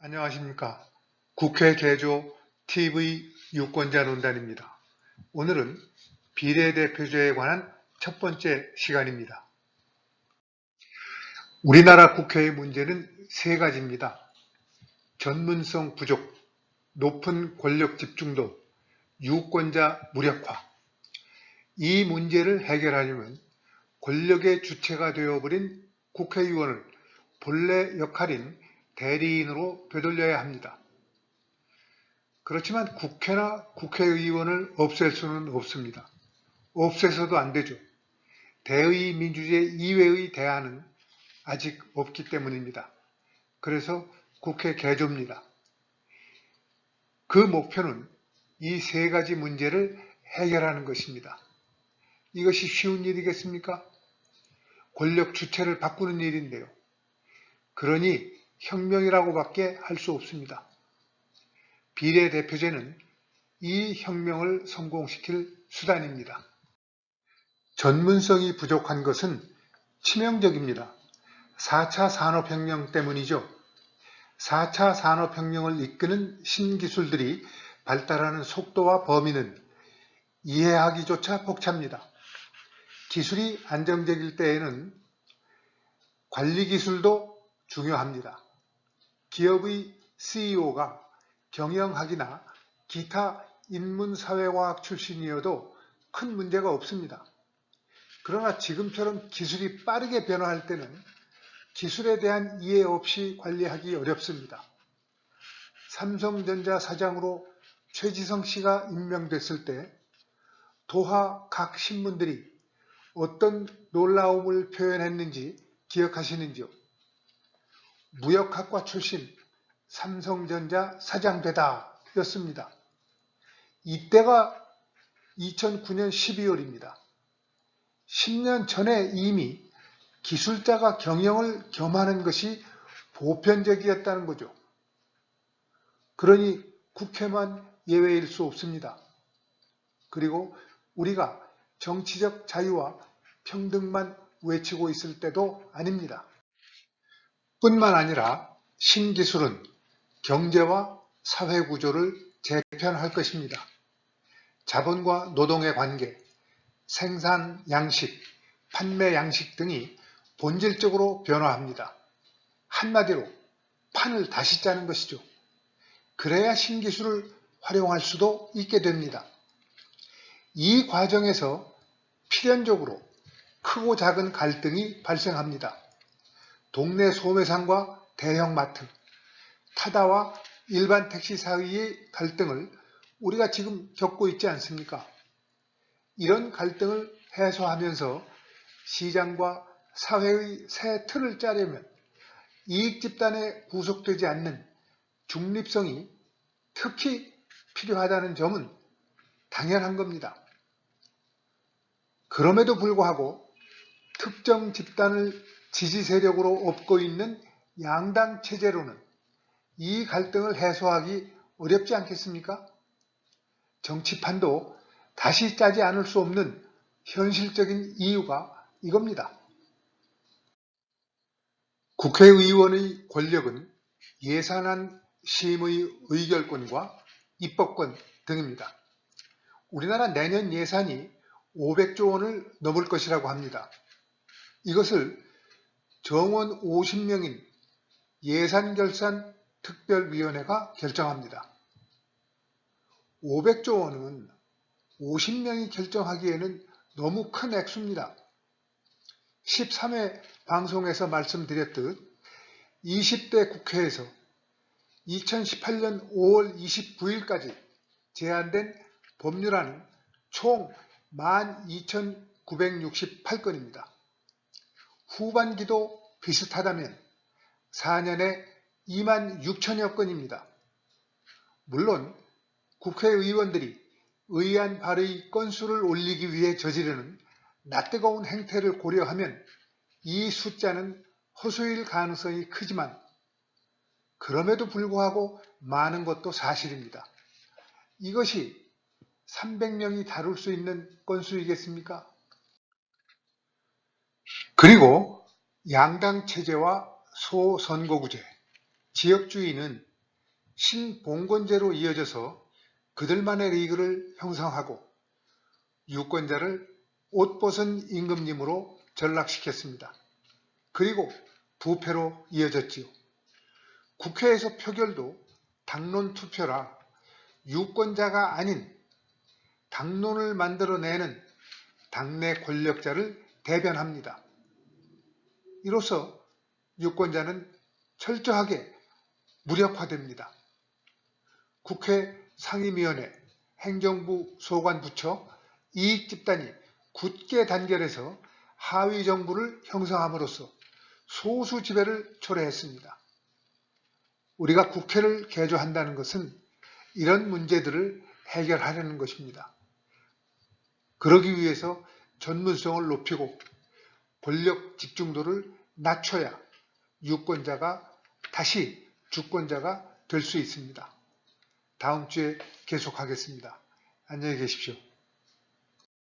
안녕하십니까. 국회 개조 TV 유권자 논단입니다. 오늘은 비례대표제에 관한 첫 번째 시간입니다. 우리나라 국회의 문제는 세 가지입니다. 전문성 부족, 높은 권력 집중도, 유권자 무력화. 이 문제를 해결하려면 권력의 주체가 되어버린 국회의원을 본래 역할인 대리인으로 되돌려야 합니다. 그렇지만 국회나 국회의원을 없앨 수는 없습니다. 없애서도 안 되죠. 대의민주제 이외의 대안은 아직 없기 때문입니다. 그래서 국회 개조입니다. 그 목표는 이 세 가지 문제를 해결하는 것입니다. 이것이 쉬운 일이겠습니까? 권력 주체를 바꾸는 일인데요. 그러니 혁명이라고밖에 할 수 없습니다. 비례대표제는 이 혁명을 성공시킬 수단입니다. 전문성이 부족한 것은 치명적입니다. 4차 산업혁명 때문이죠. 4차 산업혁명을 이끄는 신기술들이 발달하는 속도와 범위는 이해하기조차 벅찹니다. 기술이 안정적일 때에는 관리기술도 중요합니다. 기업의 CEO가 경영학이나 기타 인문사회과학 출신이어도 큰 문제가 없습니다. 그러나 지금처럼 기술이 빠르게 변화할 때는 기술에 대한 이해 없이 관리하기 어렵습니다. 삼성전자 사장으로 최지성 씨가 임명됐을 때 도하 각 신문들이 어떤 놀라움을 표현했는지 기억하시는지요? 무역학과 출신 삼성전자 사장되다 였습니다. 이때가 2009년 12월입니다. 10년 전에 이미 기술자가 경영을 겸하는 것이 보편적이었다는 거죠. 그러니 국회만 예외일 수 없습니다. 그리고 우리가 정치적 자유와 평등만 외치고 있을 때도 아닙니다. 뿐만 아니라 신기술은 경제와 사회구조를 재편할 것입니다. 자본과 노동의 관계, 생산 양식, 판매 양식 등이 본질적으로 변화합니다. 한마디로 판을 다시 짜는 것이죠. 그래야 신기술을 활용할 수도 있게 됩니다. 이 과정에서 필연적으로 크고 작은 갈등이 발생합니다. 동네 소매상과 대형 마트, 타다와 일반 택시 사이의 갈등을 우리가 지금 겪고 있지 않습니까? 이런 갈등을 해소하면서 시장과 사회의 새 틀을 짜려면 이익 집단에 구속되지 않는 중립성이 특히 필요하다는 점은 당연한 겁니다. 그럼에도 불구하고 특정 집단을 지지 세력으로 업고 있는 양당 체제로는 이 갈등을 해소하기 어렵지 않겠습니까? 정치판도 다시 짜지 않을 수 없는 현실적인 이유가 이겁니다. 국회의원의 권력은 예산안 심의 의결권과 입법권 등입니다. 우리나라 내년 예산이 500조 원을 넘을 것이라고 합니다. 이것을 정원 50명인 예산결산특별위원회가 결정합니다. 500조 원은 50명이 결정하기에는 너무 큰 액수입니다. 13회 방송에서 말씀드렸듯 20대 국회에서 2018년 5월 29일까지 제안된 법률안은 총 12,968건입니다. 후반기도 비슷하다면 4년에 26,000여 건입니다. 물론 국회의원들이 의안 발의 건수를 올리기 위해 저지르는 낯뜨거운 행태를 고려하면 이 숫자는 허수일 가능성이 크지만 그럼에도 불구하고 많은 것도 사실입니다. 이것이 300명이 다룰 수 있는 건수이겠습니까? 그리고 양당 체제와 소선거구제, 지역주의는 신봉건제로 이어져서 그들만의 리그를 형성하고 유권자를 옷벗은 임금님으로 전락시켰습니다. 그리고 부패로 이어졌지요. 국회에서 표결도 당론 투표라 유권자가 아닌 당론을 만들어내는 당내 권력자를 대변합니다. 이로써 유권자는 철저하게 무력화됩니다. 국회 상임위원회, 행정부 소관부처, 이익집단이 굳게 단결해서 하위 정부를 형성함으로써 소수 지배를 초래했습니다. 우리가 국회를 개조한다는 것은 이런 문제들을 해결하려는 것입니다. 그러기 위해서 전문성을 높이고 권력 집중도를 낮춰야 유권자가 다시 주권자가 될 수 있습니다. 다음 주에 계속하겠습니다. 안녕히 계십시오.